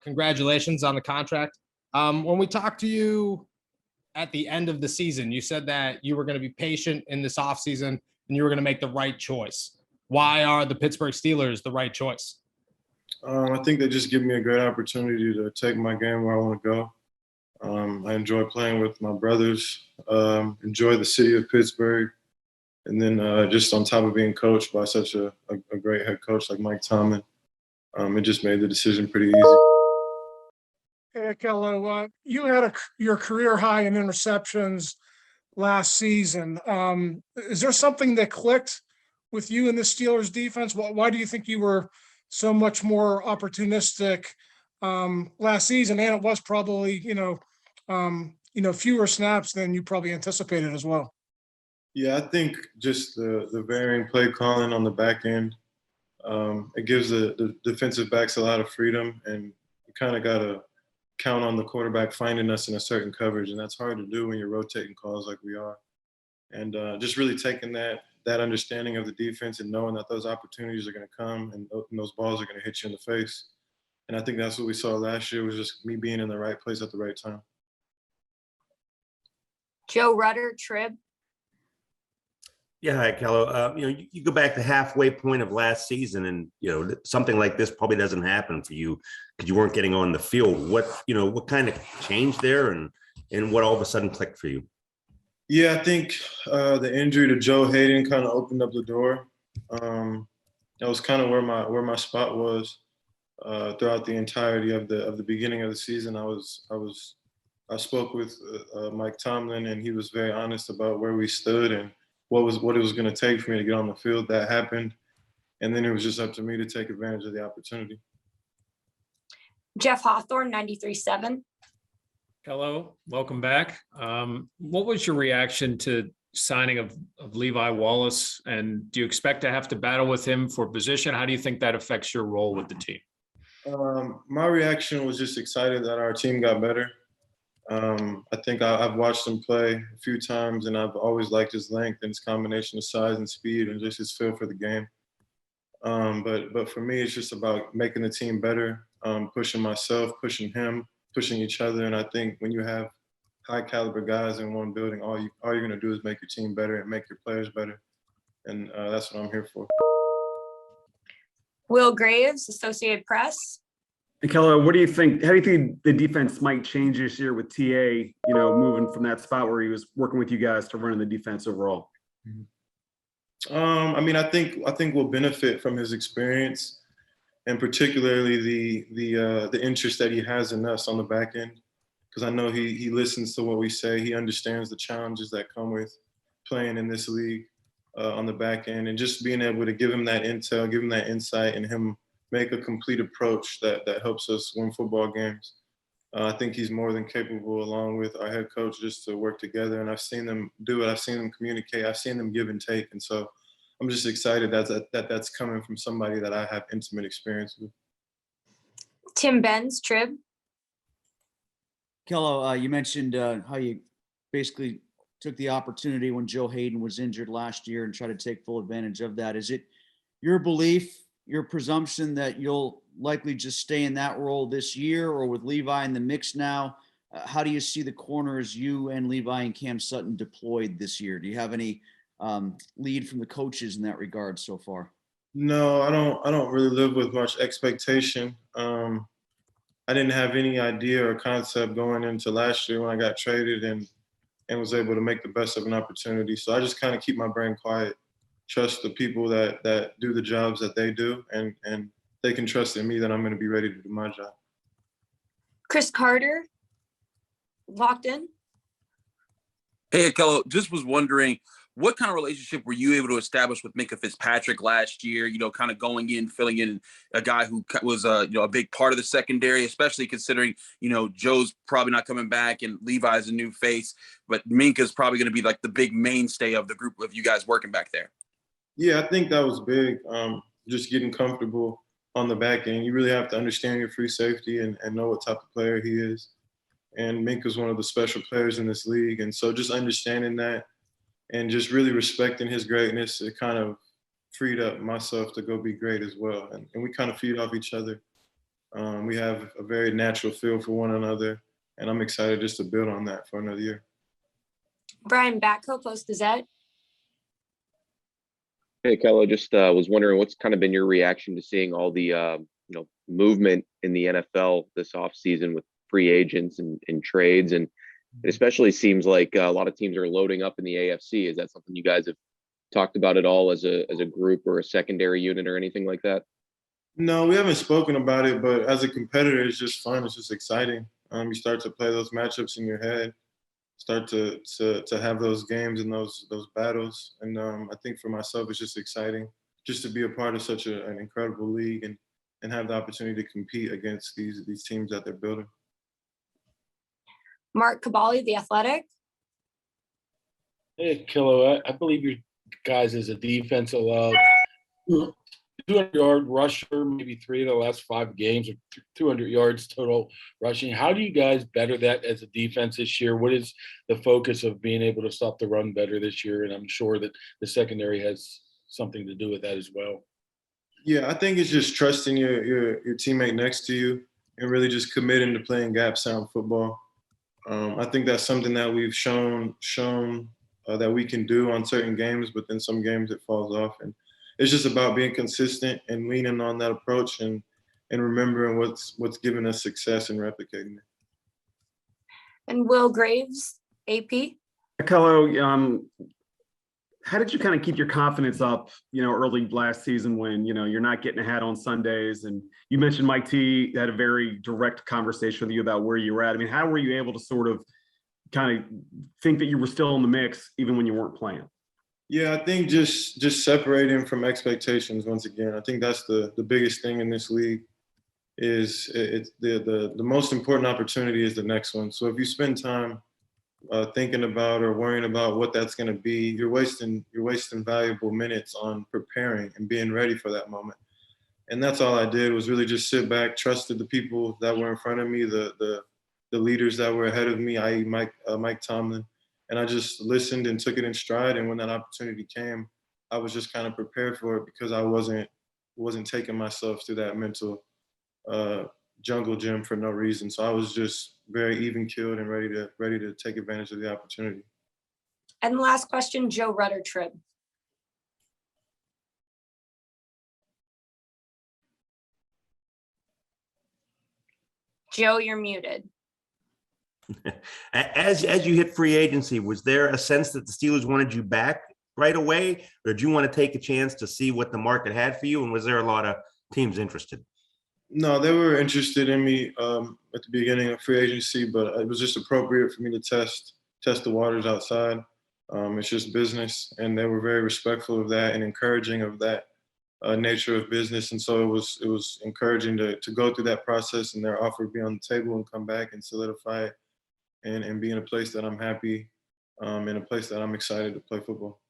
congratulations on the contract. When we talked to you at the end of the season, you said that you were going to be patient in this offseason and you were going to make the right choice. Why are the Pittsburgh Steelers the right choice? I think they just give me a great opportunity to take my game where I want to go. I enjoy playing with my brothers, enjoy the city of Pittsburgh, and then just on top of being coached by such a great head coach like Mike Tomlin, it just made the decision pretty easy. Hey, Ahkello, you had your career high in interceptions last season. Is there something that clicked with you in the Steelers defense? Why do you think you were so much more opportunistic last season? And it was probably, fewer snaps than you probably anticipated as well. Yeah, I think just the varying play calling on the back end, it gives the defensive backs a lot of freedom, and you kind of got to count on the quarterback finding us in a certain coverage, and that's hard to do when you're rotating calls like we are. And just really taking that understanding of the defense and knowing that those opportunities are going to come and those balls are going to hit you in the face. And I think that's what we saw last year, was just me being in the right place at the right time. Joe Rudder, Trib. Yeah, hi, Ahkello. You go back to halfway point of last season, and something like this probably doesn't happen for you because you weren't getting on the field. What kind of changed there, and what all of a sudden clicked for you? Yeah, I think the injury to Joe Hayden kind of opened up the door. That was kind of where my spot was throughout the entirety of the beginning of the season. I spoke with Mike Tomlin, and he was very honest about where we stood and what it was going to take for me to get on the field. That happened, and then it was just up to me to take advantage of the opportunity. Jeff Hawthorne, 93.7. Hello, welcome back. What was your reaction to signing of Levi Wallace, and do you expect to have to battle with him for position? How do you think that affects your role with the team? My reaction was just excited that our team got better. I think I've watched him play a few times, and I've always liked his length and his combination of size and speed and just his feel for the game. But for me, it's just about making the team better, pushing myself, pushing him, pushing each other. And I think when you have high caliber guys in one building, all you're going to do is make your team better and make your players better. And that's what I'm here for. Will Graves, Associated Press. Ahkello, what do you think? How do you think the defense might change this year with TA, moving from that spot where he was working with you guys to running the defense overall? I think we'll benefit from his experience, and particularly the interest that he has in us on the back end, because I know he listens to what we say. He understands the challenges that come with playing in this league on the back end, and just being able to give him that intel, give him that insight, and him make a complete approach that helps us win football games. I think he's more than capable, along with our head coach, just to work together. And I've seen them do it. I've seen them communicate. I've seen them give and take. And so I'm just excited that's coming from somebody that I have intimate experience with. Tim Benz, Trib. Ahkello, you mentioned how you basically took the opportunity when Joe Hayden was injured last year and tried to take full advantage of that. Is it your belief, your presumption that you'll likely just stay in that role this year, or with Levi in the mix now? How do you see the corners, you and Levi and Cam Sutton, deployed this year? Do you have any lead from the coaches in that regard so far? No, I don't really live with much expectation. I didn't have any idea or concept going into last year when I got traded and was able to make the best of an opportunity. So I just kind of keep my brain quiet, trust the people that do the jobs that they do, and they can trust in me that I'm going to be ready to do my job. Chris Carter, Locked In. Hey, Ahkello, just was wondering, what kind of relationship were you able to establish with Minkah Fitzpatrick last year, kind of going in, filling in a guy who was a big part of the secondary, especially considering, Joe's probably not coming back and Levi's a new face, but Minkah's probably going to be like the big mainstay of the group of you guys working back there. Yeah, I think that was big. Just getting comfortable on the back end. You really have to understand your free safety and know what type of player he is. And Minkah's one of the special players in this league. And so just understanding that and just really respecting his greatness, it kind of freed up myself to go be great as well. And we kind of feed off each other. We have a very natural feel for one another, and I'm excited just to build on that for another year. Brian Batko, Post-Gazette. Hey, Kello, just was wondering what's kind of been your reaction to seeing all the movement in the NFL this offseason with free agents and trades, and it especially seems like a lot of teams are loading up in the AFC. Is that something you guys have talked about at all as a group or a secondary unit or anything like that? No, we haven't spoken about it, but as a competitor, it's just fun. It's just exciting. You start to play those matchups in your head, start to have those games and those battles. And I think for myself, it's just exciting just to be a part of such an incredible league and have the opportunity to compete against these teams that they're building. Mark Cabali, The Athletic. Hey, Kilo, I believe you guys as a defense allowed 200-yard rusher, maybe 3 of the last 5 games, or 200 yards total rushing. How do you guys better that as a defense this year? What is the focus of being able to stop the run better this year? And I'm sure that the secondary has something to do with that as well. Yeah, I think it's just trusting your teammate next to you and really just committing to playing gap sound football. I think that's something that we've shown that we can do on certain games, but then some games it falls off. And it's just about being consistent and leaning on that approach and remembering what's given us success and replicating it. And Will Graves, AP. Ahkello, how did you kind of keep your confidence up, early last season when, you're not getting ahead on Sundays? And you mentioned Mike T had a very direct conversation with you about where you were at. I mean, how were you able to sort of kind of think that you were still in the mix even when you weren't playing? Yeah, I think just separating from expectations once again. I think that's the biggest thing in this league is it's the most important opportunity is the next one. So if you spend time thinking about or worrying about what that's going to be, you're wasting valuable minutes on preparing and being ready for that moment. And that's all I did was really just sit back, trusted the people that were in front of me, the leaders that were ahead of me, i.e. Mike Tomlin. And I just listened and took it in stride. And when that opportunity came, I was just kind of prepared for it because I wasn't taking myself through that mental jungle gym for no reason. So I was just very even-keeled and ready to take advantage of the opportunity. And last question, Joe Rudder, Trib. Joe, you're muted. As you hit free agency, was there a sense that the Steelers wanted you back right away, or did you want to take a chance to see what the market had for you? And was there a lot of teams interested? No, they were interested in me at the beginning of free agency, but it was just appropriate for me to test the waters outside. It's just business, and they were very respectful of that and encouraging of that nature of business. And so it was encouraging to go through that process and their offer be on the table and come back and solidify it and be in a place that I'm happy, in a place that I'm excited to play football.